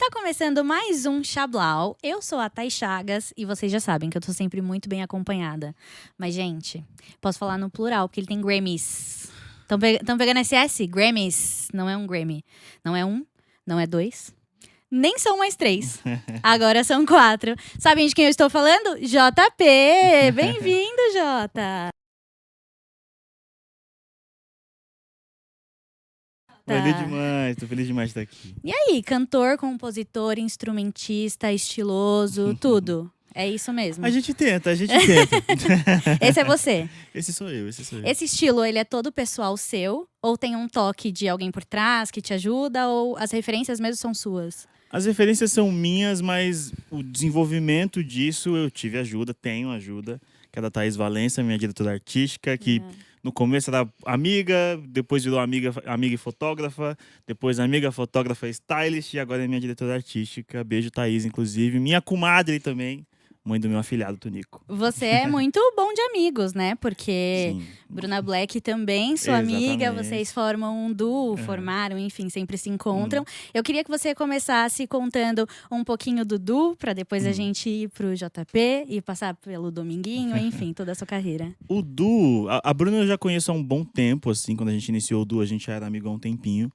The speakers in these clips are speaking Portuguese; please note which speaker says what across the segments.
Speaker 1: Tá começando mais um Chablau. Eu sou a Thay Chagas e vocês já sabem que eu tô sempre muito bem acompanhada. Mas, gente, posso falar no plural, porque ele tem Grammys. Tão pegando esse S? Grammys. Não é um Grammy. Não é um, não é dois. Nem são mais três. Agora são quatro. Sabem de quem eu estou falando? JP! Bem-vindo, Jota!
Speaker 2: Valeu demais, tô feliz demais de estar aqui.
Speaker 1: E aí, cantor, compositor, instrumentista, estiloso, tudo. É isso mesmo.
Speaker 2: A gente tenta, a gente tenta.
Speaker 1: Esse é você.
Speaker 2: Esse sou eu, esse sou eu.
Speaker 1: Esse estilo, ele é todo pessoal seu? Ou tem um toque de alguém por trás que te ajuda? Ou as referências mesmo são suas?
Speaker 2: As referências são minhas, mas o desenvolvimento disso eu tive ajuda, tenho ajuda. Que é da Thaís Valença, minha diretora artística, que no começo era amiga, depois virou amiga e fotógrafa, depois amiga, fotógrafa e stylist, e agora é minha diretora artística. Beijo, Thaís, inclusive. Minha comadre também, mãe do meu afilhado, Tonico.
Speaker 1: Você é muito bom de amigos, né? Porque
Speaker 2: Sim.
Speaker 1: Bruna Black também, sua amiga,
Speaker 2: Exatamente.
Speaker 1: vocês formam um duo, formaram, enfim, sempre se encontram. Eu queria que você começasse contando um pouquinho do Du, pra depois a gente ir pro JP e passar pelo Dominguinho, enfim, toda a sua carreira.
Speaker 2: O Du, a Bruna eu já conheço há um bom tempo, assim, quando a gente iniciou o Du, a gente já era amigo há um tempinho.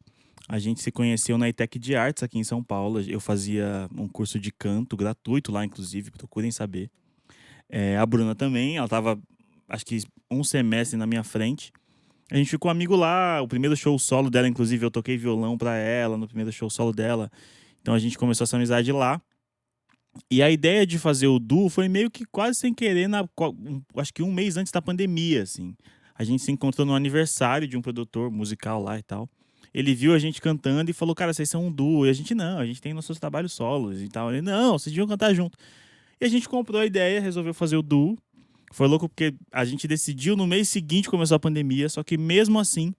Speaker 2: A gente se conheceu na ITEC de Artes aqui em São Paulo. Eu fazia um curso de canto gratuito lá, inclusive, procurem saber. A Bruna também, ela tava, acho que um semestre na minha frente. A gente ficou amigo lá, o primeiro show solo dela, inclusive, eu toquei violão pra ela no primeiro show solo dela. Então a gente começou essa amizade lá. E a ideia de fazer o duo foi meio que quase sem querer, acho que um mês antes da pandemia, assim. A gente se encontrou no aniversário de um produtor musical lá e tal. Ele viu a gente cantando e falou, cara, vocês são um duo. E a gente, não, a gente tem nossos trabalhos solos e tal. Ele, não, vocês deviam cantar junto. E a gente comprou a ideia, resolveu fazer o duo. Foi louco porque a gente decidiu no mês seguinte começou a pandemia, só que mesmo assim,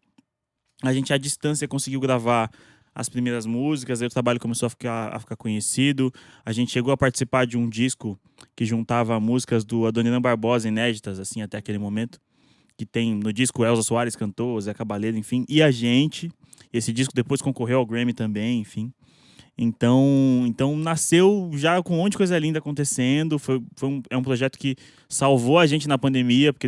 Speaker 2: a gente à distância conseguiu gravar as primeiras músicas, aí o trabalho começou a ficar conhecido. A gente chegou a participar de um disco que juntava músicas do Adoniran Barbosa, inéditas, assim, até aquele momento. Que tem no disco Elza Soares cantou, Zé Cabaleiro, enfim. E a gente, esse disco depois concorreu ao Grammy também, enfim. Então nasceu já com um monte de coisa linda acontecendo. É um projeto que salvou a gente na pandemia, porque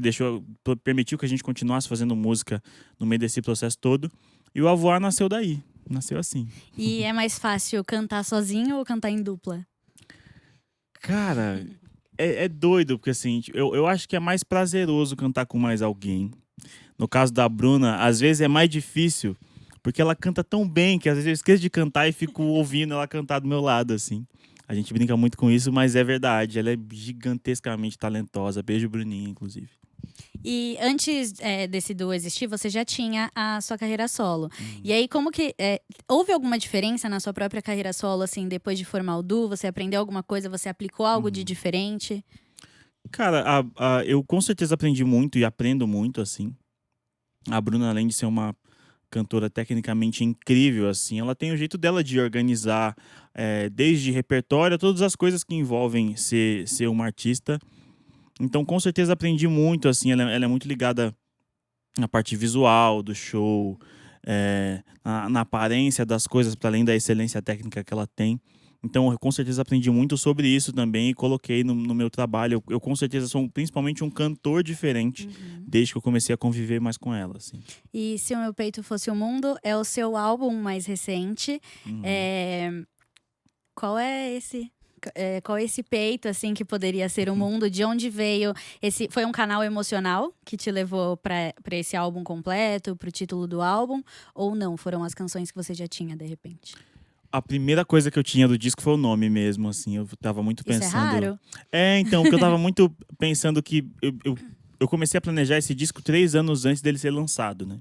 Speaker 2: permitiu que a gente continuasse fazendo música no meio desse processo todo. E o Avoar nasceu daí. Nasceu assim.
Speaker 1: E é mais fácil cantar sozinho ou cantar em dupla?
Speaker 2: Cara, é doido, porque assim, eu acho que é mais prazeroso cantar com mais alguém. No caso da Bruna, às vezes é mais difícil, porque ela canta tão bem que às vezes eu esqueço de cantar e fico ouvindo ela cantar do meu lado, assim. A gente brinca muito com isso, mas é verdade. Ela é gigantescamente talentosa. Beijo, Bruninha, inclusive.
Speaker 1: E antes desse duo existir, você já tinha a sua carreira solo. E aí, como que... houve alguma diferença na sua própria carreira solo, assim, depois de formar o duo? Você aprendeu alguma coisa? Você aplicou algo de diferente?
Speaker 2: Cara, eu com certeza aprendi muito e aprendo muito, assim. A Bruna, além de ser uma cantora tecnicamente incrível, assim, ela tem o jeito dela de organizar, desde repertório a todas as coisas que envolvem ser uma artista. Então, com certeza aprendi muito, assim, ela é muito ligada na parte visual do show, na aparência das coisas, para além da excelência técnica que ela tem. Então, eu com certeza aprendi muito sobre isso também e coloquei no meu trabalho. Eu com certeza sou principalmente um cantor diferente, desde que eu comecei a conviver mais com ela, assim.
Speaker 1: E Se o Meu Peito Fosse o Mundo é o seu álbum mais recente. Qual é esse? Qual é esse peito, assim, que poderia ser o mundo? De onde veio esse... Foi um canal emocional que te levou para esse álbum completo, pro título do álbum? Ou não? Foram as canções que você já tinha, de repente?
Speaker 2: A primeira coisa que eu tinha do disco foi o nome mesmo, assim. Eu tava muito
Speaker 1: Isso
Speaker 2: pensando...
Speaker 1: é raro?
Speaker 2: Então, porque eu tava muito pensando que... Eu comecei a planejar esse disco 3 anos antes dele ser lançado, né?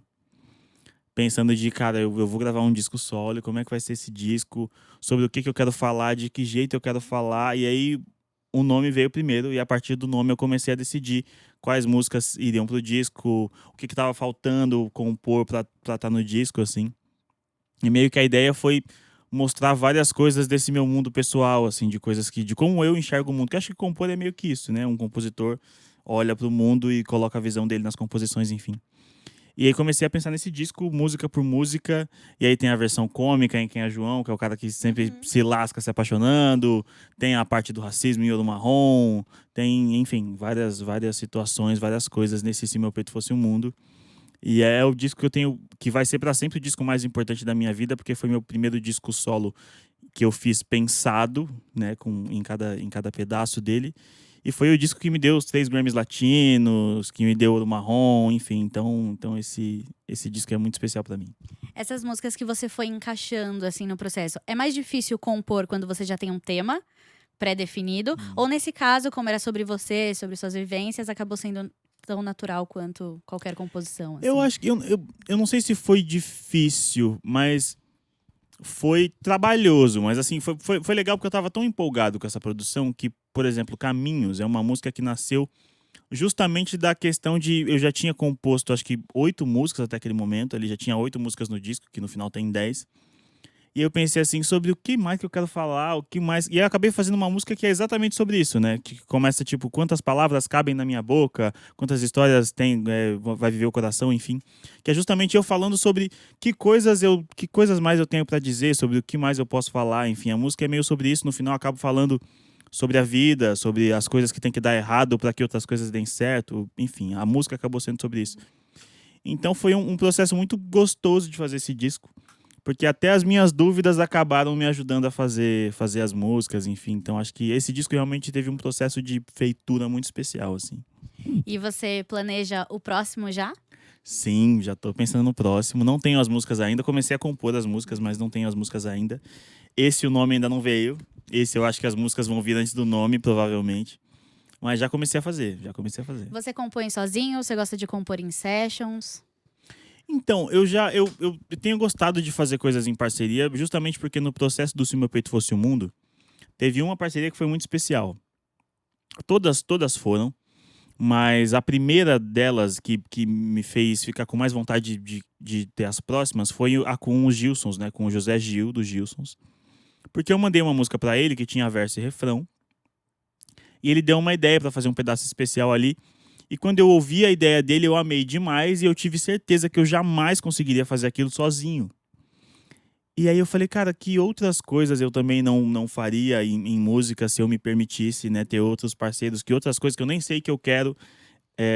Speaker 2: Pensando cara, eu vou gravar um disco solo, como é que vai ser esse disco, sobre o que eu quero falar, de que jeito eu quero falar. E aí o nome veio primeiro, e a partir do nome eu comecei a decidir quais músicas iriam pro disco, o que tava faltando compor pra estar no disco, assim. E meio que a ideia foi mostrar várias coisas desse meu mundo pessoal, assim, de como eu enxergo o mundo. Que acho que compor é meio que isso, né? Um compositor olha pro mundo e coloca a visão dele nas composições, enfim. E aí comecei a pensar nesse disco, música por música. E aí tem a versão cômica em Quem é João, que é o cara que sempre se lasca se apaixonando. Tem a parte do racismo em Ouro Marrom. Tem, enfim, várias situações, várias coisas nesse Se Meu Peito Fosse um Mundo. E é o disco que eu tenho, que vai ser para sempre o disco mais importante da minha vida, porque foi meu primeiro disco solo que eu fiz pensado, né, em cada pedaço dele. E foi o disco que me deu os 3 Grammys latinos, que me deu Ouro Marrom, enfim. Então esse disco é muito especial para mim.
Speaker 1: Essas músicas que você foi encaixando assim no processo, é mais difícil compor quando você já tem um tema pré-definido? Ou nesse caso, como era sobre você, sobre suas vivências, acabou sendo tão natural quanto qualquer composição? Assim?
Speaker 2: Eu acho que eu não sei se foi difícil, mas foi trabalhoso. Mas assim, foi legal porque eu tava tão empolgado com essa produção que, por exemplo, Caminhos é uma música que nasceu justamente da questão de... Eu já tinha composto, acho que 8 músicas até aquele momento. Ali já tinha 8 músicas no disco, que no final tem 10. E eu pensei assim, sobre o que mais que eu quero falar, o que mais... E eu acabei fazendo uma música que é exatamente sobre isso, né? Que começa, tipo, quantas palavras cabem na minha boca, quantas histórias tem, vai viver o coração, enfim. Que é justamente eu falando sobre que coisas mais eu tenho pra dizer, sobre o que mais eu posso falar, enfim. A música é meio sobre isso, no final eu acabo falando sobre a vida, sobre as coisas que tem que dar errado para que outras coisas deem certo. Enfim, a música acabou sendo sobre isso. Então foi um processo muito gostoso de fazer esse disco. Porque até as minhas dúvidas acabaram me ajudando a fazer as músicas, enfim. Então acho que esse disco realmente teve um processo de feitura muito especial, assim.
Speaker 1: E você planeja o próximo já?
Speaker 2: Sim, já tô pensando no próximo. Não tenho as músicas ainda. Comecei a compor as músicas, mas não tenho as músicas ainda. O nome ainda não veio. Esse eu acho que as músicas vão vir antes do nome, provavelmente. Mas já comecei a fazer.
Speaker 1: Você compõe sozinho? Você gosta de compor em sessions?
Speaker 2: Então, eu tenho gostado de fazer coisas em parceria, justamente porque no processo do Se Meu Peito Fosse o Mundo, teve uma parceria que foi muito especial. Todas foram, mas a primeira delas que me fez ficar com mais vontade de ter as próximas foi a com os Gilsons, né? Com o José Gil, dos Gilsons. Porque eu mandei uma música pra ele que tinha verso e refrão, e ele deu uma ideia pra fazer um pedaço especial ali. E quando eu ouvi a ideia dele, eu amei demais e eu tive certeza que eu jamais conseguiria fazer aquilo sozinho. E aí eu falei, cara, que outras coisas eu também não faria em música se eu me permitisse, né, ter outros parceiros, que outras coisas que eu nem sei que eu quero,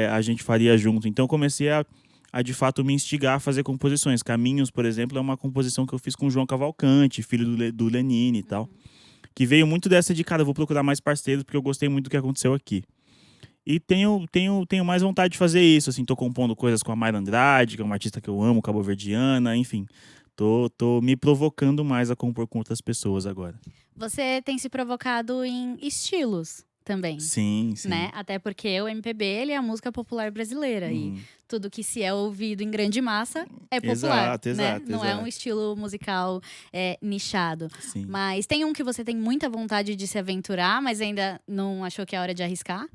Speaker 2: a gente faria junto. Então eu comecei a de fato me instigar a fazer composições. Caminhos, por exemplo, é uma composição que eu fiz com o João Cavalcante, filho do Lenine e tal. Que veio muito dessa de, cara, eu vou procurar mais parceiros porque eu gostei muito do que aconteceu aqui. E tenho mais vontade de fazer isso, assim, tô compondo coisas com a Mayra Andrade, que é uma artista que eu amo, cabo-verdiana, enfim. Tô me provocando mais a compor com outras pessoas agora.
Speaker 1: Você tem se provocado em estilos também,
Speaker 2: Sim.
Speaker 1: né? Até porque o MPB, ele é a música popular brasileira e tudo que se é ouvido em grande massa é popular, né? Não é um estilo musical nichado.
Speaker 2: Sim.
Speaker 1: Mas tem um que você tem muita vontade de se aventurar, mas ainda não achou que é hora de arriscar?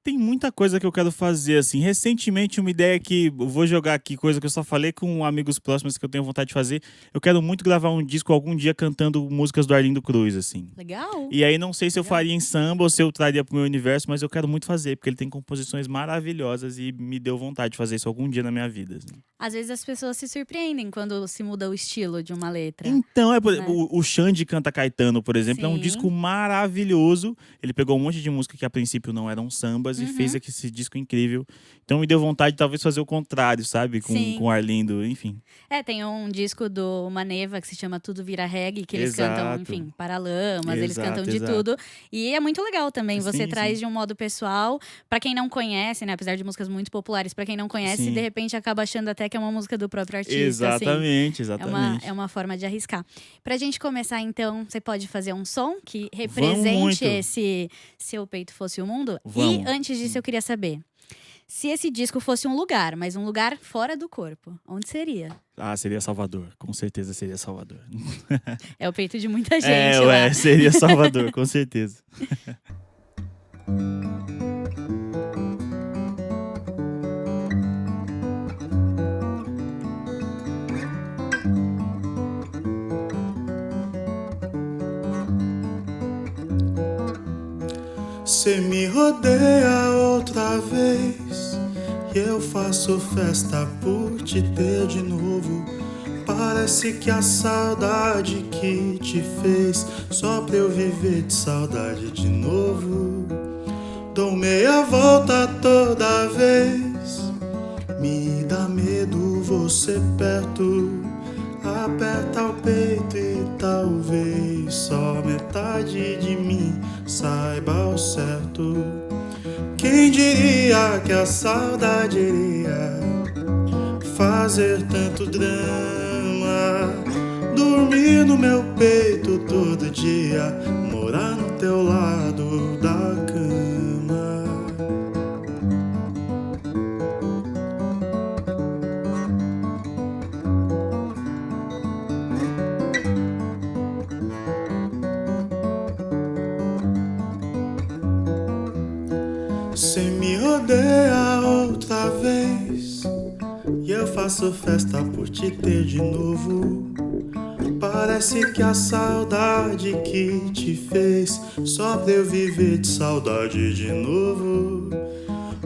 Speaker 2: Tem muita coisa que eu quero fazer, assim. Recentemente, uma ideia que eu vou jogar aqui, coisa que eu só falei com amigos próximos que eu tenho vontade de fazer. Eu quero muito gravar um disco algum dia cantando músicas do Arlindo Cruz, assim.
Speaker 1: Legal.
Speaker 2: E aí não sei se eu faria em samba ou se eu traria pro meu universo, mas eu quero muito fazer, porque ele tem composições maravilhosas e me deu vontade de fazer isso algum dia na minha vida, assim.
Speaker 1: Às vezes as pessoas se surpreendem quando se muda o estilo de uma letra.
Speaker 2: Então, o Xande Canta Caetano, por exemplo, é um disco maravilhoso. Ele pegou um monte de música que a princípio não eram sambas e fez aqui esse disco incrível. Então me deu vontade de talvez fazer o contrário, sabe? Com o Arlindo, enfim.
Speaker 1: Tem um disco do Maneva que se chama Tudo Vira Reggae, que eles cantam, enfim, Paralamas, eles cantam de tudo. E é muito legal também, você traz de um modo pessoal. Pra quem não conhece, né? Apesar de músicas muito populares, pra quem não conhece, de repente acaba achando até que é uma música do próprio artista.
Speaker 2: Exatamente.
Speaker 1: É uma forma de arriscar. Pra gente começar, então, você pode fazer um som que represente esse Seu Peito Fosse o Mundo?
Speaker 2: Vamos.
Speaker 1: E antes disso, eu queria saber, se esse disco fosse um lugar, mas um lugar fora do corpo, onde seria?
Speaker 2: Seria Salvador. Com certeza seria Salvador.
Speaker 1: É o peito de muita gente lá.
Speaker 2: Seria Salvador, com certeza.
Speaker 3: Cê me rodeia outra vez e eu faço festa por te ter de novo. Parece que a saudade que te fez só pra eu viver de saudade de novo. Dou meia volta toda vez, me dá medo você perto. Aperta o peito e talvez só metade de mim saiba ao certo. Quem diria que a saudade iria fazer tanto drama? Dormir no meu peito todo dia, morar no teu lado da cama. Cê me odeia outra vez e eu faço festa por te ter de novo. Parece que a saudade que te fez só pra eu viver de saudade de novo.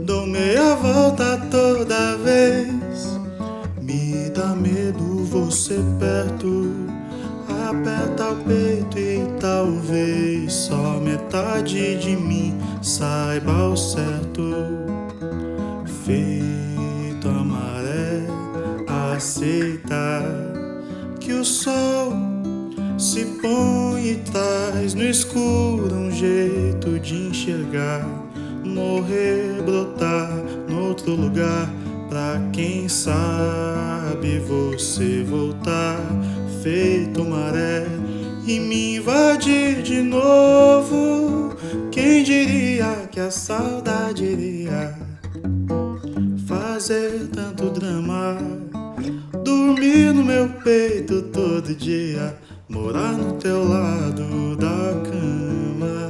Speaker 3: Dou meia volta toda vez, me dá medo você perto. Aperta o peito e talvez só metade de mim saiba ao certo. Feito a maré, aceita que o sol se põe e traz no escuro um jeito de enxergar. Morrer, brotar noutro lugar, pra quem sabe você voltar. Feito maré e me invadir de novo. Quem diria que a saudade iria fazer tanto drama? Dormir no meu peito todo dia, morar no teu lado da cama.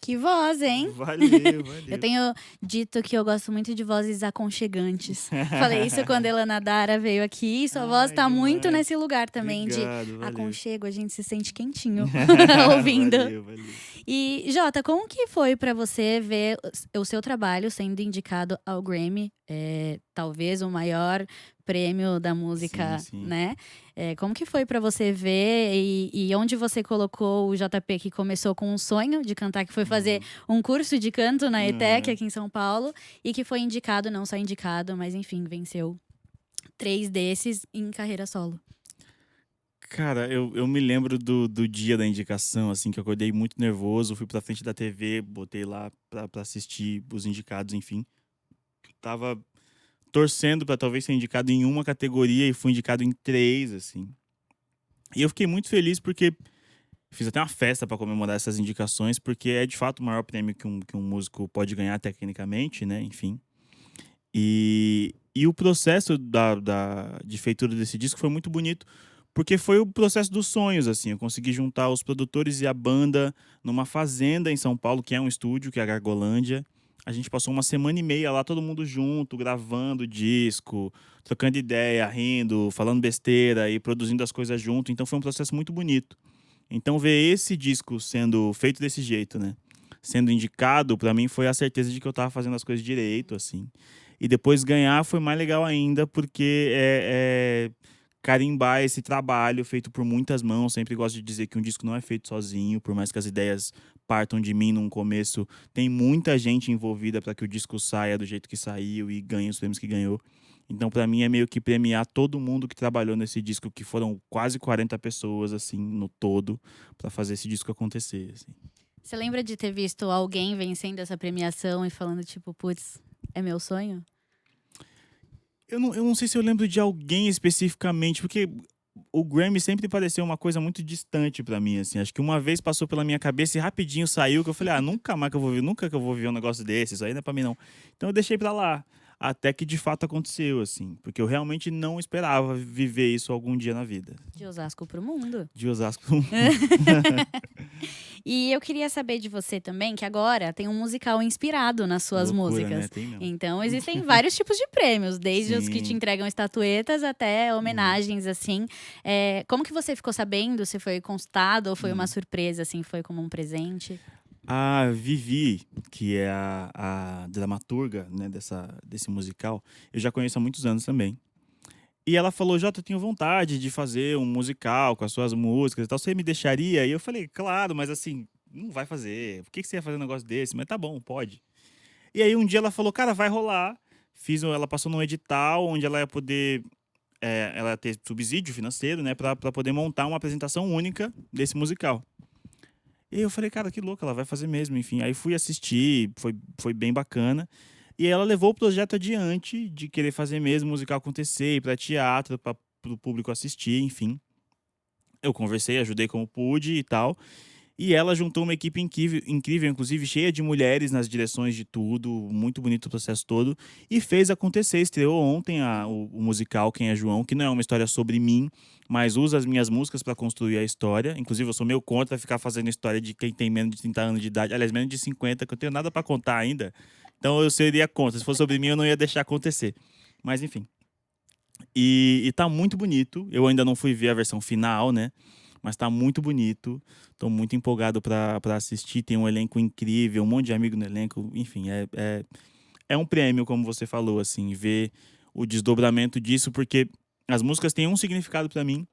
Speaker 1: Que voz, hein?
Speaker 2: Valeu.
Speaker 1: Eu tenho dito que eu gosto muito de vozes aconchegantes. Falei isso quando a Elana Dara veio aqui. Sua voz tá
Speaker 2: demais.
Speaker 1: muito nesse lugar também
Speaker 2: Obrigado,
Speaker 1: de
Speaker 2: valeu.
Speaker 1: aconchego. A gente se sente quentinho ouvindo.
Speaker 2: Valeu.
Speaker 1: E, Jota, como que foi pra você ver o seu trabalho sendo indicado ao Grammy? Talvez o maior prêmio da música,
Speaker 2: Sim.
Speaker 1: né? Como que foi pra você ver e onde você colocou o JP, que começou com um sonho de cantar, que foi fazer um curso de canto na ETEC aqui em São Paulo, e que foi indicado, não só indicado, mas enfim, venceu 3 desses em carreira solo.
Speaker 2: Cara, eu me lembro do dia da indicação, assim, que eu acordei muito nervoso, fui pra frente da TV, botei lá pra assistir os indicados, enfim. Tava torcendo pra talvez ser indicado em uma categoria e fui indicado em 3, assim. E eu fiquei muito feliz porque fiz até uma festa pra comemorar essas indicações, porque é de fato o maior prêmio que um músico pode ganhar tecnicamente, né, enfim. E o processo de feitura desse disco foi muito bonito, porque foi o processo dos sonhos, assim. Eu consegui juntar os produtores e a banda numa fazenda em São Paulo, que é um estúdio, que é a Gargolândia. A gente passou uma semana e meia lá, todo mundo junto, gravando disco, trocando ideia, rindo, falando besteira e produzindo as coisas junto. Então foi um processo muito bonito. Então ver esse disco sendo feito desse jeito, né? Sendo indicado, pra mim foi a certeza de que eu tava fazendo as coisas direito, assim. E depois ganhar foi mais legal ainda, porque carimbar esse trabalho feito por muitas mãos. Sempre gosto de dizer que um disco não é feito sozinho, por mais que as ideias partam de mim num começo. Tem muita gente envolvida para que o disco saia do jeito que saiu e ganhe os prêmios que ganhou. Então, para mim, é meio que premiar todo mundo que trabalhou nesse disco, que foram quase 40 pessoas, assim, no todo, para fazer esse disco acontecer, assim.
Speaker 1: Você lembra de ter visto alguém vencendo essa premiação e falando, tipo, putz, é meu sonho?
Speaker 2: Eu não sei se eu lembro de alguém especificamente, porque o Grammy sempre pareceu uma coisa muito distante pra mim, assim. Acho que uma vez passou pela minha cabeça e rapidinho saiu, que eu falei, nunca mais que eu vou ver, nunca que eu vou ver um negócio desse, isso aí não é pra mim não. Então eu deixei pra lá, até que de fato aconteceu, assim. Porque eu realmente não esperava viver isso algum dia na vida.
Speaker 1: De Osasco pro mundo.
Speaker 2: De Osasco.
Speaker 1: E eu queria saber de você também, que agora tem um musical inspirado nas suas
Speaker 2: Loucura,
Speaker 1: músicas.
Speaker 2: né? Tem mesmo.
Speaker 1: Então, existem vários tipos de prêmios, desde os que te
Speaker 2: Sim.
Speaker 1: entregam estatuetas até homenagens, assim. Como que você ficou sabendo? Se foi consultado ou foi uma surpresa, assim, foi como um presente?
Speaker 2: A Vivi, que é a dramaturga, né, desse musical, eu já conheço há muitos anos também. E ela falou, Jota, eu tenho vontade de fazer um musical com as suas músicas e tal. Você me deixaria? E eu falei, claro, mas assim, não vai fazer. Por que você ia fazer um negócio desse? Mas tá bom, pode. E aí um dia ela falou, cara, vai rolar. Ela passou num edital onde ela ia poder, ela ia ter subsídio financeiro, né, pra poder montar uma apresentação única desse musical. E aí eu falei, cara, que louco, ela vai fazer mesmo, enfim. Aí fui assistir, foi bem bacana. E ela levou o projeto adiante de querer fazer mesmo o musical acontecer, ir pra teatro, para o público assistir, enfim. Eu conversei, ajudei como pude e tal. E ela juntou uma equipe incrível, inclusive cheia de mulheres nas direções de tudo, muito bonito o processo todo, e fez acontecer. Estreou ontem o musical Quem é João, que não é uma história sobre mim, mas usa as minhas músicas para construir a história. Inclusive, eu sou meio contra ficar fazendo história de quem tem menos de 30 anos de idade, aliás, menos de 50, que eu tenho nada para contar ainda. Então eu seria contra. Se fosse sobre mim, eu não ia deixar acontecer. Mas enfim. E tá muito bonito. Eu ainda não fui ver a versão final, né? Mas tá muito bonito. Tô muito empolgado pra assistir. Tem um elenco incrível, um monte de amigo no elenco. Enfim, é um prêmio, como você falou, assim, ver o desdobramento disso, porque as músicas têm um significado pra mim.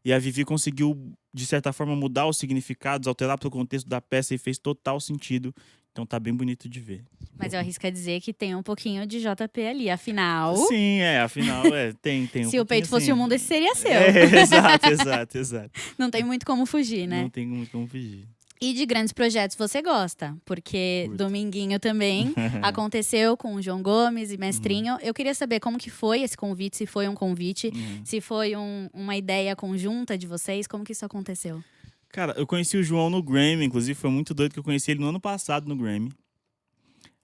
Speaker 2: E a Vivi conseguiu, de certa forma, mudar os significados, alterar pro contexto da peça e fez total sentido. Então tá bem bonito de ver.
Speaker 1: Mas eu arrisco a dizer que tem um pouquinho de JP ali, afinal.
Speaker 2: Sim, afinal, tem um
Speaker 1: Se o peito fosse o mundo, esse seria seu.
Speaker 2: Exato.
Speaker 1: Não tem muito como fugir, né?
Speaker 2: Não tem muito como fugir.
Speaker 1: E de grandes projetos você gosta? Porque
Speaker 2: Curto.
Speaker 1: Dominguinho também aconteceu com o João Gomes e Mestrinho. Eu queria saber como que foi esse convite, se foi um convite, se foi uma ideia conjunta de vocês, como que isso aconteceu?
Speaker 2: Cara, eu conheci o João no Grammy, inclusive foi muito doido que eu conheci ele no ano passado no Grammy.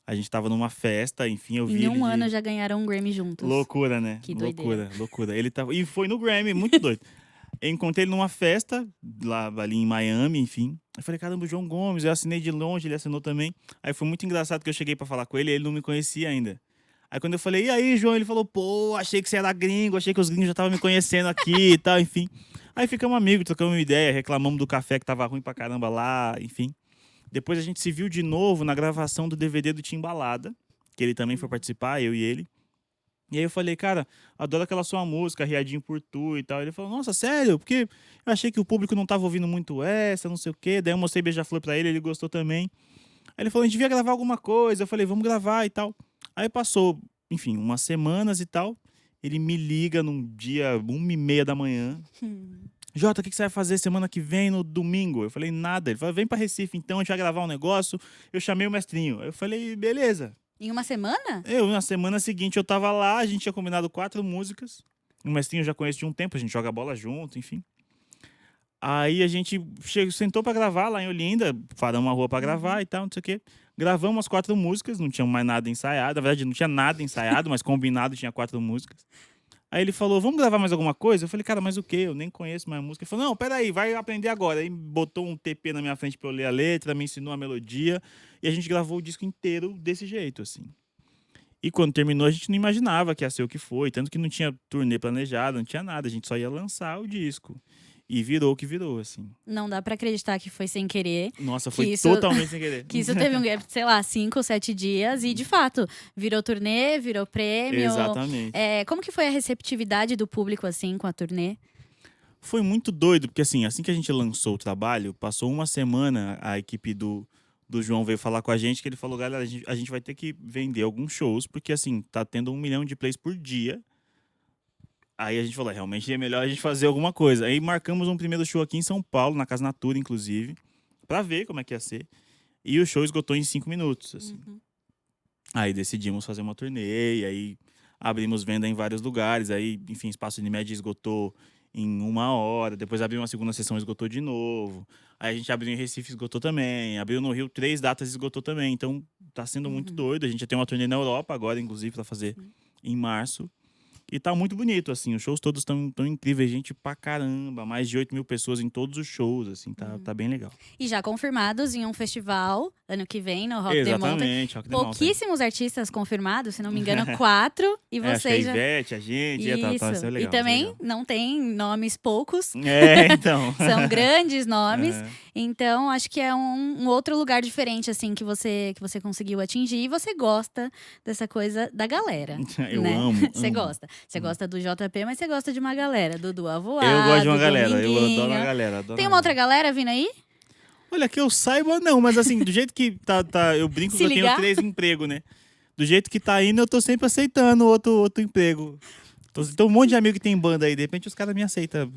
Speaker 2: A gente tava numa festa, enfim, eu vi
Speaker 1: Em
Speaker 2: ele
Speaker 1: um ano já ganharam um Grammy juntos.
Speaker 2: Loucura, né?
Speaker 1: Que doideira.
Speaker 2: Loucura. Ele tava... E foi no Grammy, muito doido. Eu encontrei ele numa festa, ali em Miami, enfim. Eu falei, caramba, o João Gomes, eu assinei de longe, ele assinou também. Aí foi muito engraçado que eu cheguei pra falar com ele e ele não me conhecia ainda. Aí quando eu falei, e aí, João? Ele falou, pô, achei que você era gringo, achei que os gringos já estavam me conhecendo aqui e tal, enfim. Aí ficamos amigos, trocamos uma ideia, reclamamos do café que tava ruim pra caramba lá, enfim. Depois a gente se viu de novo na gravação do DVD do Timbalada, que ele também foi participar, eu e ele. E aí eu falei, cara, adoro aquela sua música, Riadinho por Tu e tal. Ele falou, nossa, sério? Porque eu achei que o público não tava ouvindo muito essa, não sei o quê. Daí eu mostrei Beija-Flor pra ele gostou também. Aí ele falou, a gente devia gravar alguma coisa. Eu falei, vamos gravar e tal. Aí passou, enfim, umas semanas e tal. Ele me liga num dia 1h30 da manhã. Jota, o que você vai fazer semana que vem, no domingo? Eu falei, nada. Ele falou, vem pra Recife então, a gente vai gravar um negócio. Eu chamei o Mestrinho. Eu falei, beleza.
Speaker 1: Em uma semana?
Speaker 2: Na semana seguinte, eu tava lá, a gente tinha combinado 4 músicas. O Mestrinho eu já conheço de um tempo, a gente joga bola junto, enfim. Aí a gente sentou pra gravar lá em Olinda, paramos uma rua pra gravar e tal, não sei o quê. Gravamos as 4 músicas, não tinha mais nada ensaiado. Na verdade, não tinha nada ensaiado, mas combinado tinha 4 músicas. Aí ele falou, vamos gravar mais alguma coisa? Eu falei, cara, mas o quê? Eu nem conheço mais música. Ele falou, não, peraí, vai aprender agora. Aí botou um TP na minha frente pra eu ler a letra, me ensinou a melodia. E a gente gravou o disco inteiro desse jeito, assim. E quando terminou, a gente não imaginava que ia ser o que foi. Tanto que não tinha turnê planejada, não tinha nada. A gente só ia lançar o disco. E virou o que virou, assim.
Speaker 1: Não dá pra acreditar que foi sem querer.
Speaker 2: Nossa, foi totalmente sem querer.
Speaker 1: Que isso teve um gap, sei lá, 5 ou 7 dias. E, de fato, virou turnê, virou prêmio.
Speaker 2: Exatamente.
Speaker 1: Como que foi a receptividade do público, assim, com a turnê?
Speaker 2: Foi muito doido, porque assim que a gente lançou o trabalho, passou uma semana, a equipe do João veio falar com a gente, que ele falou, galera, a gente vai ter que vender alguns shows, porque assim, tá tendo 1 milhão de plays por dia. Aí a gente falou, realmente é melhor a gente fazer alguma coisa. Aí marcamos um primeiro show aqui em São Paulo, na Casa Natura, inclusive, pra ver como é que ia ser. E o show esgotou em 5 minutos, assim. Aí decidimos fazer uma turnê, e aí abrimos venda em vários lugares, aí, enfim, Espaço de Média esgotou em 1 hora, depois abriu uma segunda sessão, esgotou de novo. Aí a gente abriu em Recife, esgotou também. Abriu no Rio 3 datas, esgotou também. Então tá sendo muito doido. A gente já tem uma turnê na Europa agora, inclusive, pra fazer em março. E tá muito bonito, assim. Os shows todos estão tão incríveis. Gente pra caramba. Mais de 8 mil pessoas em todos os shows, assim. Tá bem legal.
Speaker 1: E já confirmados em um festival ano que vem, no Rock the Mountain.
Speaker 2: Exatamente, Rock the Mountain.
Speaker 1: Pouquíssimos artistas confirmados, se não me engano, 4. E
Speaker 2: Acho que a
Speaker 1: vocês já...
Speaker 2: Ivete, a gente, vai ser legal.
Speaker 1: E também
Speaker 2: legal.
Speaker 1: não tem nomes poucos.
Speaker 2: Então.
Speaker 1: São grandes nomes.
Speaker 2: É.
Speaker 1: Então, acho que é um outro lugar diferente, assim, que você conseguiu atingir. E você gosta dessa coisa da galera.
Speaker 2: Eu
Speaker 1: né?
Speaker 2: amo.
Speaker 1: Você gosta. Você gosta do JP, mas você gosta de uma galera. Do Avoado,
Speaker 2: Eu gosto de uma
Speaker 1: do
Speaker 2: galera. Eu
Speaker 1: Dominguinho.
Speaker 2: adoro uma galera. Adoro
Speaker 1: Tem
Speaker 2: uma
Speaker 1: uma outra galera vindo aí?
Speaker 2: Olha, que eu saiba, não. Mas assim, do jeito que tá eu brinco
Speaker 1: Se
Speaker 2: que eu
Speaker 1: ligar.
Speaker 2: tenho 3 empregos, né? Do jeito que tá indo, eu tô sempre aceitando outro emprego. Tem um monte de amigo que tem banda aí. De repente, os caras me aceitam.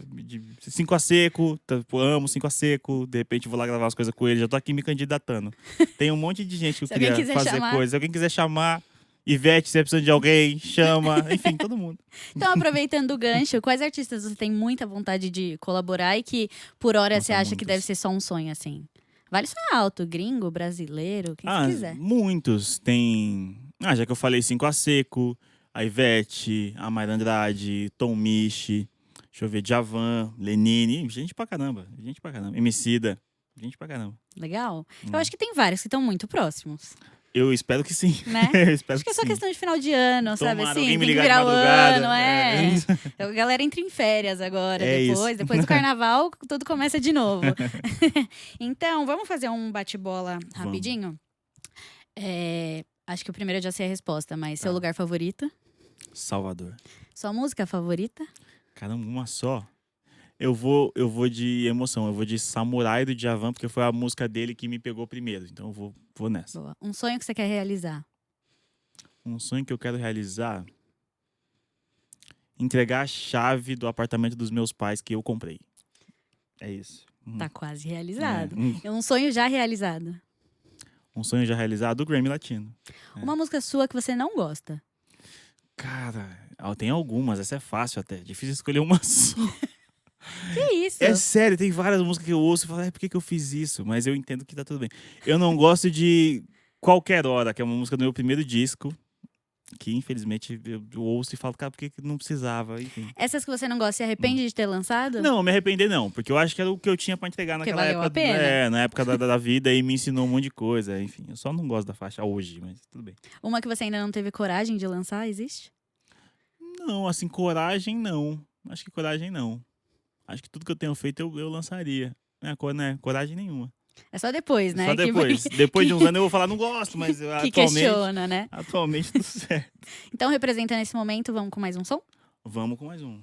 Speaker 2: 5 a seco, amo 5 a seco. De repente, vou lá gravar as coisas com ele. Já tô aqui me candidatando. Tem um monte de gente que eu
Speaker 1: Se alguém
Speaker 2: queria
Speaker 1: quiser
Speaker 2: fazer
Speaker 1: chamar.
Speaker 2: coisa. Se alguém quiser chamar, Ivete, se é precisando de alguém, chama. Enfim, todo mundo.
Speaker 1: Então, aproveitando o gancho, quais artistas você tem muita vontade de colaborar e que, por hora,
Speaker 2: Nossa,
Speaker 1: você acha que
Speaker 2: muitos.
Speaker 1: deve ser só um sonho, assim? Vale sonhar alto, gringo, brasileiro, quem você quiser.
Speaker 2: Muitos. Tem. Já que eu falei 5 a seco, a Ivete, a Mayra Andrade, Tom Misch, deixa eu ver, Djavan, Lenine, gente pra caramba. Emicida, gente pra caramba.
Speaker 1: Legal? Eu acho que tem vários que estão muito próximos,
Speaker 2: Eu espero que sim.
Speaker 1: né?
Speaker 2: Eu espero
Speaker 1: Acho que é
Speaker 2: que
Speaker 1: só
Speaker 2: sim.
Speaker 1: questão de final de ano, sabe
Speaker 2: Tomara
Speaker 1: assim?
Speaker 2: alguém
Speaker 1: Tem
Speaker 2: me
Speaker 1: que
Speaker 2: ligar de
Speaker 1: virar o
Speaker 2: madrugada.
Speaker 1: ano, A galera entra em férias agora,
Speaker 2: É
Speaker 1: depois do carnaval, tudo começa de novo. Então, vamos fazer um bate-bola rapidinho? Acho que o primeiro eu já sei a resposta, mas seu lugar favorito?
Speaker 2: Salvador.
Speaker 1: Sua música favorita?
Speaker 2: Caramba, uma só. Eu vou de emoção. Eu vou de Samurai do Djavan, porque foi a música dele que me pegou primeiro. Então eu vou nessa.
Speaker 1: Boa. Um sonho que você quer realizar?
Speaker 2: Um sonho que eu quero realizar: entregar a chave do apartamento dos meus pais que eu comprei. É isso.
Speaker 1: Tá quase realizado.
Speaker 2: É.
Speaker 1: Um sonho já realizado.
Speaker 2: Um sonho já realizado, o Grammy Latino.
Speaker 1: Uma música sua que você não gosta.
Speaker 2: Cara, tem algumas, essa é fácil até. Difícil escolher uma só.
Speaker 1: Que isso?
Speaker 2: É sério, tem várias músicas que eu ouço e falo, por que eu fiz isso? Mas eu entendo que tá tudo bem. Eu não gosto de Qualquer Hora, que é uma música do meu primeiro disco, que infelizmente eu ouço e falo, cara, por que não precisava? Enfim.
Speaker 1: Essas que você não gosta, se arrepende de ter lançado?
Speaker 2: Não, me arrepender não, porque eu acho que era o que eu tinha pra entregar
Speaker 1: Porque
Speaker 2: naquela
Speaker 1: valeu
Speaker 2: época.
Speaker 1: a pena.
Speaker 2: Na época da vida e me ensinou um monte de coisa, enfim. Eu só não gosto da faixa hoje, mas tudo bem.
Speaker 1: Uma que você ainda não teve coragem de lançar, existe?
Speaker 2: Não, assim, coragem não. Acho que coragem não. Acho que tudo que eu tenho feito eu lançaria. Né? Coragem nenhuma.
Speaker 1: É só depois, né?
Speaker 2: Só depois. Depois de uns anos eu vou falar, não gosto, mas
Speaker 1: Que
Speaker 2: atualmente,
Speaker 1: questiona, né?
Speaker 2: atualmente tudo certo.
Speaker 1: Então, representando esse momento, vamos com mais um som?
Speaker 2: Vamos com mais um.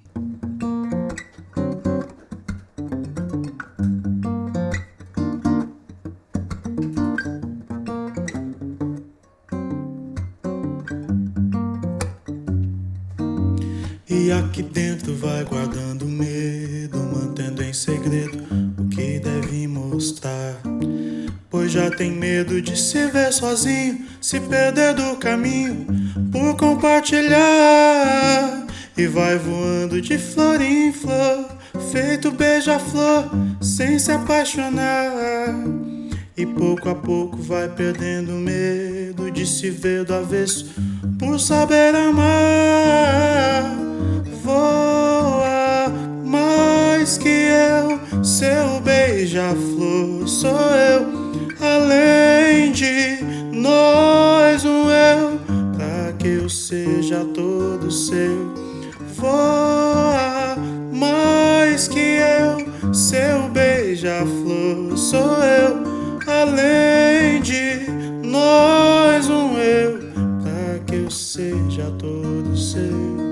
Speaker 3: E aqui dentro vai guardando medo, mantendo em segredo o que deve mostrar. Pois já tem medo de se ver sozinho, se perder do caminho por compartilhar. E vai voando de flor em flor, feito beija-flor, sem se apaixonar. E pouco a pouco vai perdendo medo de se ver do avesso, por saber amar. Voa mais que eu, seu beija-flor sou eu, além de nós um eu, pra que eu seja todo seu. Voa mais que eu, seu beija-flor sou eu, além de nós um eu, pra que eu seja todo seu.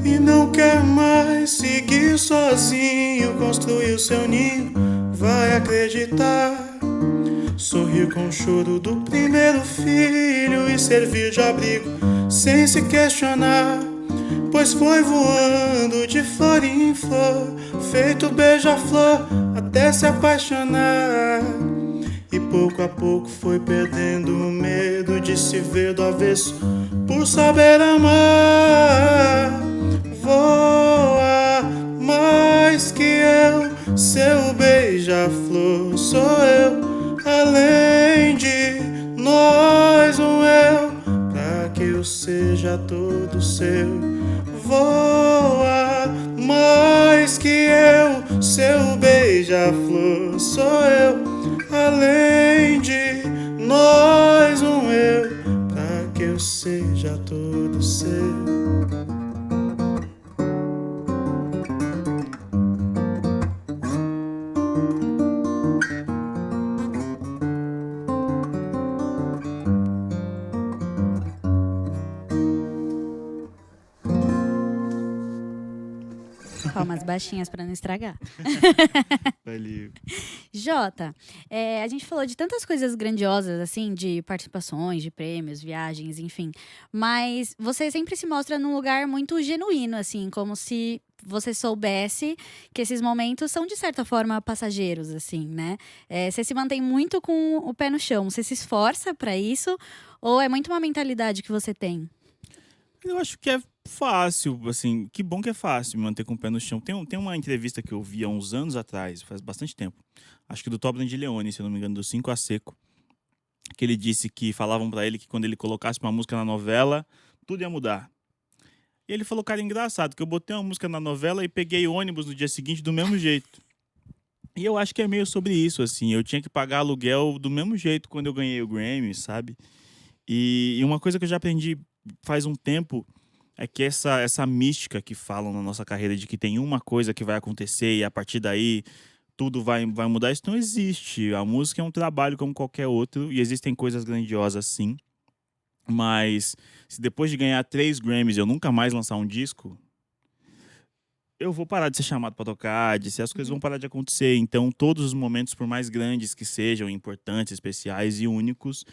Speaker 3: E não quer mais seguir sozinho, construir o seu ninho, vai acreditar. Sorrir com o choro do primeiro filho e servir de abrigo sem se questionar. Pois foi voando de flor em flor, feito beija-flor até se apaixonar. E pouco a pouco foi perdendo o medo de se ver do avesso, por saber amar. Voa seu beija-flor sou eu, além de nós um eu, pra que eu seja todo seu. Voa mais que eu, seu beija-flor sou eu, além de nós um eu, pra que eu seja todo seu.
Speaker 1: Palmas baixinhas pra não estragar.
Speaker 2: Valeu.
Speaker 1: Jota, a gente falou de tantas coisas grandiosas, assim, de participações, de prêmios, viagens, enfim. Mas você sempre se mostra num lugar muito genuíno, assim, como se você soubesse que esses momentos são, de certa forma, passageiros, assim, né? Você se mantém muito com o pé no chão. Você se esforça pra isso? Ou é muito uma mentalidade que você tem?
Speaker 2: Eu acho que é fácil, assim, que bom que é fácil me manter com o pé no chão. Tem uma entrevista que eu vi há uns anos atrás, faz bastante tempo, acho que do Tobran de Leone, se eu não me engano, do 5 a Seco, que ele disse que falavam pra ele que quando ele colocasse uma música na novela, tudo ia mudar. E ele falou, cara, engraçado, que eu botei uma música na novela e peguei ônibus no dia seguinte do mesmo jeito. E eu acho que é meio sobre isso, assim, eu tinha que pagar aluguel do mesmo jeito quando eu ganhei o Grammy, sabe? E uma coisa que eu já aprendi faz um tempo é que essa mística que falam na nossa carreira de que tem uma coisa que vai acontecer e a partir daí tudo vai mudar, isso não existe. A música é um trabalho como qualquer outro e existem coisas grandiosas sim. Mas se depois de ganhar 3 Grammys eu nunca mais lançar um disco, eu vou parar de ser chamado para tocar, as coisas vão parar de acontecer. Então todos os momentos, por mais grandes que sejam, importantes, especiais e únicos,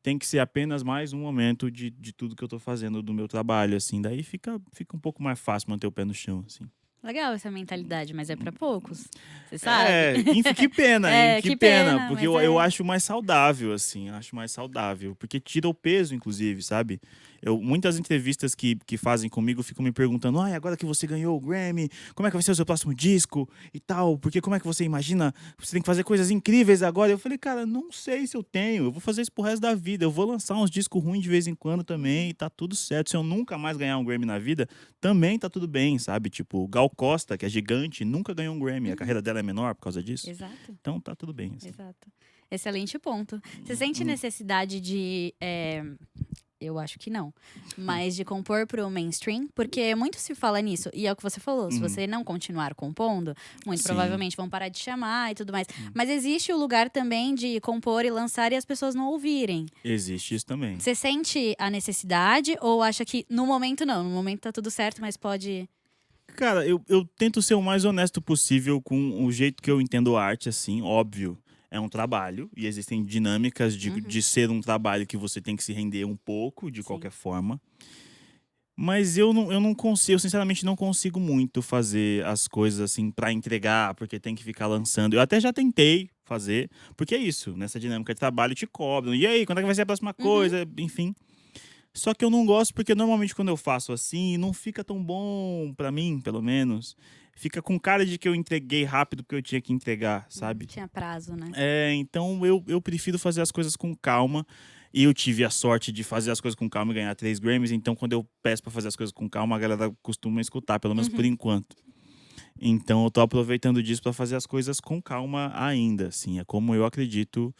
Speaker 2: tem que ser apenas mais um momento de tudo que eu tô fazendo do meu trabalho, assim. Daí fica um pouco mais fácil manter o pé no chão, assim.
Speaker 1: Legal essa mentalidade, mas é pra poucos. Você sabe?
Speaker 2: Enfim, que pena,
Speaker 1: É,
Speaker 2: que
Speaker 1: que
Speaker 2: pena.
Speaker 1: pena,
Speaker 2: Porque
Speaker 1: mas
Speaker 2: eu acho mais saudável, assim. Acho mais saudável. Porque tira o peso, inclusive, sabe? Muitas entrevistas que fazem comigo ficam me perguntando: agora que você ganhou o Grammy, como é que vai ser o seu próximo disco e tal? Porque como é que você imagina? Você tem que fazer coisas incríveis agora. Eu falei, cara, não sei se eu tenho. Eu vou fazer isso pro resto da vida. Eu vou lançar uns discos ruins de vez em quando também e tá tudo certo. Se eu nunca mais ganhar um Grammy na vida, também tá tudo bem, sabe? Tipo, Gal Costa, que é gigante, nunca ganhou um Grammy. A carreira dela é menor por causa disso.
Speaker 1: Exato.
Speaker 2: Então tá tudo bem. Assim.
Speaker 1: Exato. Excelente ponto. Você sente necessidade de... eu acho que não. Mas de compor pro mainstream? Porque muito se fala nisso. E é o que você falou. Se você não continuar compondo, muito
Speaker 2: Sim.
Speaker 1: provavelmente vão parar de chamar e tudo mais. Mas existe o lugar também de compor e lançar e as pessoas não ouvirem.
Speaker 2: Existe isso também.
Speaker 1: Você sente a necessidade ou acha que no momento não? No momento tá tudo certo, mas pode...
Speaker 2: Cara, eu tento ser o mais honesto possível com o jeito que eu entendo a arte, assim, óbvio. É um trabalho e existem dinâmicas de ser um trabalho que você tem que se render um pouco, de qualquer forma. Mas eu não consigo, eu sinceramente não consigo muito fazer as coisas assim pra entregar, porque tem que ficar lançando. Eu até já tentei fazer, porque é isso, nessa dinâmica de trabalho te cobram. E aí, quando é que vai ser a próxima coisa? Enfim. Só que eu não gosto porque normalmente quando eu faço assim, não fica tão bom pra mim, pelo menos. Fica com cara de que eu entreguei rápido porque eu tinha que entregar, sabe?
Speaker 1: Tinha prazo, né?
Speaker 2: Então eu prefiro fazer as coisas com calma. E eu tive a sorte de fazer as coisas com calma e ganhar 3 Grammys. Então quando eu peço pra fazer as coisas com calma, a galera costuma escutar, pelo menos por enquanto. Então eu tô aproveitando disso pra fazer as coisas com calma ainda, assim. É como eu acredito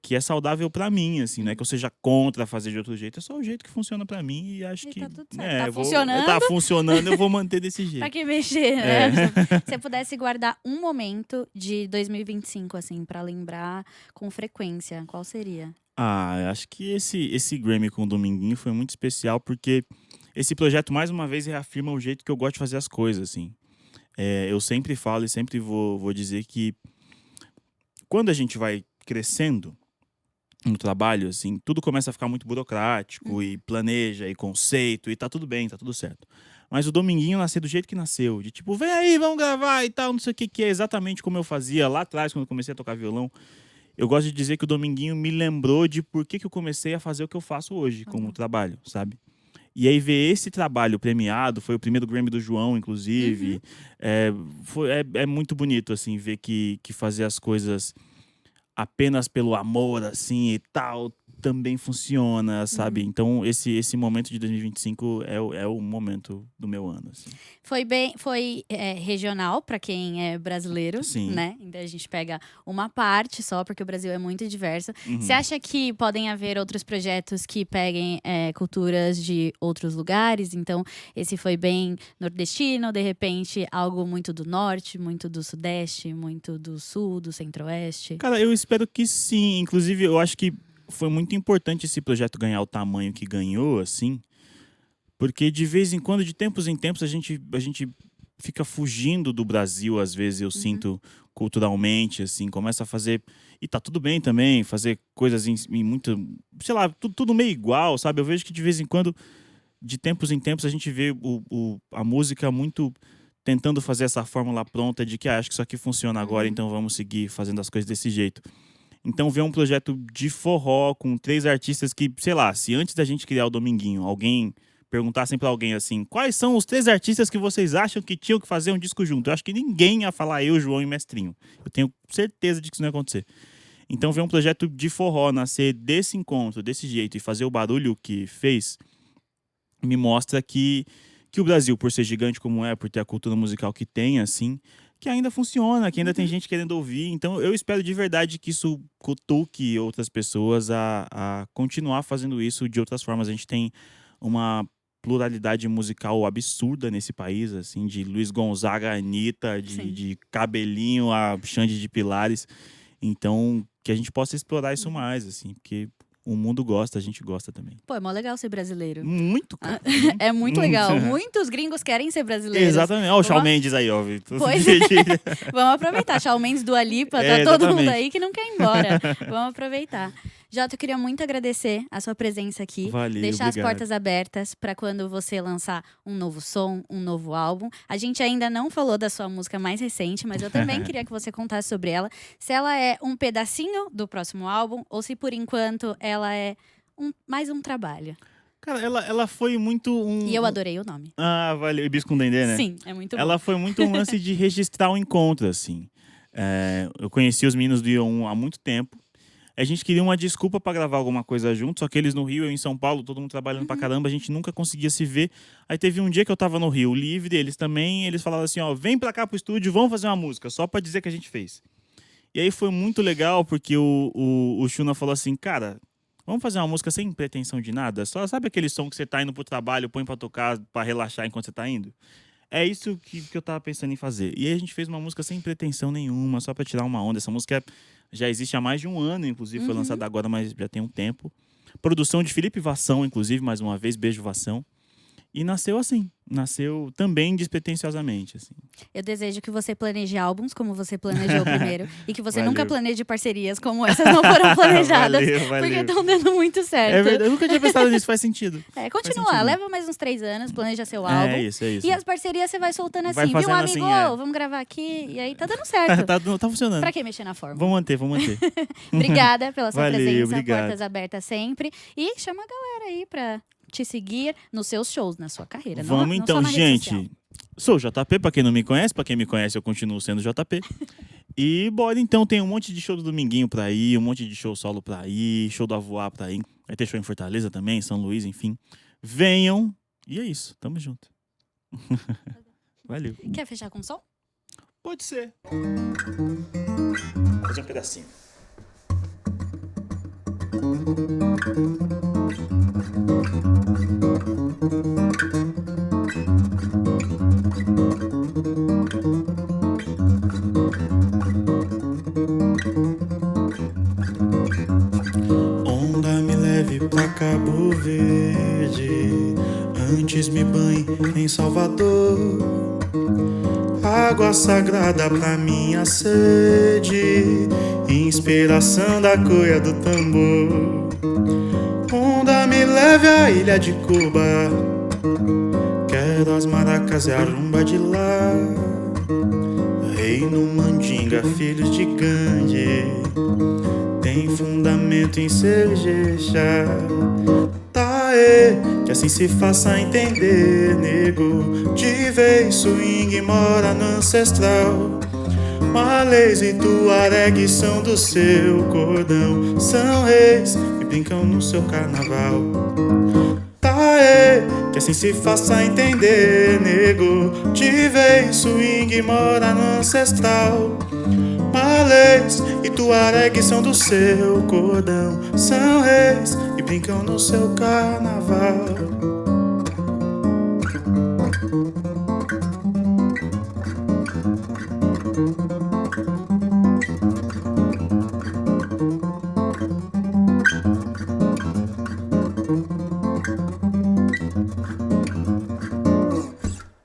Speaker 2: que é saudável pra mim, assim. Não é que eu seja contra fazer de outro jeito. É só o jeito que funciona pra mim e acho
Speaker 1: E
Speaker 2: que...
Speaker 1: tá tudo certo. Tá
Speaker 2: funcionando? Tá funcionando, eu vou manter desse jeito.
Speaker 1: Pra que mexer, né? Se você pudesse guardar um momento de 2025, assim, pra lembrar com frequência, qual seria?
Speaker 2: Eu acho que esse Grammy com o Dominguinho foi muito especial porque esse projeto, mais uma vez, reafirma o jeito que eu gosto de fazer as coisas, assim. Eu sempre falo e sempre vou dizer que quando a gente vai crescendo no trabalho, assim, tudo começa a ficar muito burocrático e planeja e conceito e tá tudo bem, tá tudo certo. Mas o Dominguinho nasceu do jeito que nasceu, de tipo, vem aí, vamos gravar e tal, não sei o que é exatamente como eu fazia lá atrás quando eu comecei a tocar violão. Eu gosto de dizer que o Dominguinho me lembrou de por que eu comecei a fazer o que eu faço hoje como trabalho, sabe? E aí ver esse trabalho premiado, foi o primeiro Grammy do João, inclusive. É muito bonito, assim, ver que fazer as coisas apenas pelo amor, assim, e tal, também funciona, sabe? Então, esse momento de 2025 é o momento do meu ano, assim.
Speaker 1: Foi regional para quem é brasileiro,
Speaker 2: Sim.
Speaker 1: né? Então a gente pega uma parte só, porque o Brasil é muito diverso.
Speaker 2: Uhum.
Speaker 1: Você acha que podem haver outros projetos que peguem culturas de outros lugares? Então, esse foi bem nordestino, de repente, algo muito do norte, muito do sudeste, muito do sul, do centro-oeste?
Speaker 2: Cara, eu espero que sim. Inclusive, eu acho que foi muito importante esse projeto ganhar o tamanho que ganhou, assim, porque de vez em quando, de tempos em tempos, a gente fica fugindo do Brasil, às vezes, eu sinto, culturalmente, assim, começa a fazer, e tá tudo bem também, fazer coisas em muito, sei lá, tudo meio igual, sabe? Eu vejo que de vez em quando, de tempos em tempos, a gente vê a música muito tentando fazer essa fórmula pronta de que acho que isso aqui funciona agora, então vamos seguir fazendo as coisas desse jeito. Então, ver um projeto de forró com 3 artistas que, sei lá, se antes da gente criar o Dominguinho, alguém perguntassem pra alguém assim, quais são os 3 artistas que vocês acham que tinham que fazer um disco junto? Eu acho que ninguém ia falar eu, João e Mestrinho. Eu tenho certeza de que isso não ia acontecer. Então, ver um projeto de forró nascer desse encontro, desse jeito, e fazer o barulho que fez, me mostra que o Brasil, por ser gigante como é, por ter a cultura musical que tem, assim, que ainda funciona, que ainda tem gente querendo ouvir. Então, eu espero de verdade que isso cutuque outras pessoas a continuar fazendo isso de outras formas. A gente tem uma pluralidade musical absurda nesse país, assim, de Luiz Gonzaga, Anitta, de Cabelinho a Xande de Pilares. Então, que a gente possa explorar isso mais, assim, porque o mundo gosta, a gente gosta também.
Speaker 1: Pô, é mó legal ser brasileiro.
Speaker 2: Muito, cara.
Speaker 1: É muito legal. Muitos gringos querem ser brasileiros.
Speaker 2: Exatamente. Olha o Shawn Mendes aí, ó.
Speaker 1: Pois é. Vamos aproveitar. Shawn Mendes, Dua Lipa, tá todo mundo aí que não quer ir embora. Vamos aproveitar. Jota, eu queria muito agradecer a sua presença aqui.
Speaker 2: Valeu,
Speaker 1: deixar
Speaker 2: obrigado.
Speaker 1: as portas abertas para quando você lançar um novo som, um novo álbum. A gente ainda não falou da sua música mais recente, mas eu também queria que você contasse sobre ela. Se ela é um pedacinho do próximo álbum ou se por enquanto ela é mais um trabalho.
Speaker 2: Cara, ela foi muito
Speaker 1: E eu adorei o nome.
Speaker 2: Ah, valeu. Hibisco com Dendê, né?
Speaker 1: Sim, é muito bom.
Speaker 2: Ela foi muito um lance de registrar o encontro, assim. Eu conheci os meninos do Ion há muito tempo. A gente queria uma desculpa pra gravar alguma coisa junto, só que eles no Rio, eu em São Paulo, todo mundo trabalhando pra caramba, a gente nunca conseguia se ver. Aí teve um dia que eu tava no Rio livre, eles falaram assim, ó, vem pra cá pro estúdio, vamos fazer uma música, só pra dizer que a gente fez. E aí foi muito legal, porque o Shuna falou assim, cara, vamos fazer uma música sem pretensão de nada? Só sabe aquele som que você tá indo pro trabalho, põe pra tocar, pra relaxar enquanto você tá indo? É isso que eu tava pensando em fazer. E aí a gente fez uma música sem pretensão nenhuma, só pra tirar uma onda. Essa música já existe há mais de um ano, inclusive, foi lançada agora, mas já tem um tempo. Produção de Felipe Vassão, inclusive, mais uma vez, beijo Vassão. E nasceu assim, nasceu também despretensiosamente, assim.
Speaker 1: Eu desejo que você planeje álbuns como você planejou o primeiro e que você
Speaker 2: Valeu.
Speaker 1: nunca planeje parcerias como essas não foram planejadas,
Speaker 2: Valeu.
Speaker 1: porque estão dando muito certo.
Speaker 2: É verdade, eu nunca tinha pensado nisso, faz sentido.
Speaker 1: Continua,
Speaker 2: sentido.
Speaker 1: leva mais uns 3 anos, planeja seu álbum.
Speaker 2: É isso.
Speaker 1: E as parcerias você vai soltando
Speaker 2: Vai
Speaker 1: assim, viu,
Speaker 2: fazendo
Speaker 1: amigo?
Speaker 2: assim,
Speaker 1: Vamos gravar aqui. E aí tá dando certo.
Speaker 2: tá funcionando.
Speaker 1: Pra que mexer na forma?
Speaker 2: Vamos manter.
Speaker 1: Obrigada pela sua
Speaker 2: Valeu,
Speaker 1: presença,
Speaker 2: obrigado.
Speaker 1: portas abertas sempre. E chama a galera aí pra te seguir nos seus shows, na sua carreira.
Speaker 2: Vamos
Speaker 1: não
Speaker 2: então,
Speaker 1: só na rede social.
Speaker 2: gente. Sou o JP, pra quem não me conhece. Pra quem me conhece, eu continuo sendo JP. E bora então, tem um monte de show do Dominguinho pra ir, um monte de show solo pra ir, show do Avoar pra ir. Vai ter show em Fortaleza também, São Luís, enfim. Venham. E é isso, tamo junto. Valeu.
Speaker 1: Quer fechar com som?
Speaker 2: Pode ser. Fazer um pedacinho.
Speaker 3: Onda me leve pra Cabo Verde, antes me banhe em Salvador. Água sagrada pra minha sede, inspiração da coia do tambor. Onda me leve à ilha de Cuba, quero as maracas e a rumba de lá. Reino Mandinga, filhos de Gandhi, tem fundamento em Sergecha. Tá Aê, que assim se faça entender, nego. De vez swing mora no ancestral. Malês e Tuareg são do seu cordão. São reis e brincam no seu carnaval. Taê, que assim se faça entender, nego. De vez swing mora no ancestral. Malês e Tuareg são do seu cordão. São reis e brincam no seu carnaval.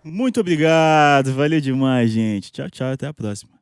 Speaker 2: Muito obrigado, valeu demais, gente. Tchau, tchau, até a próxima.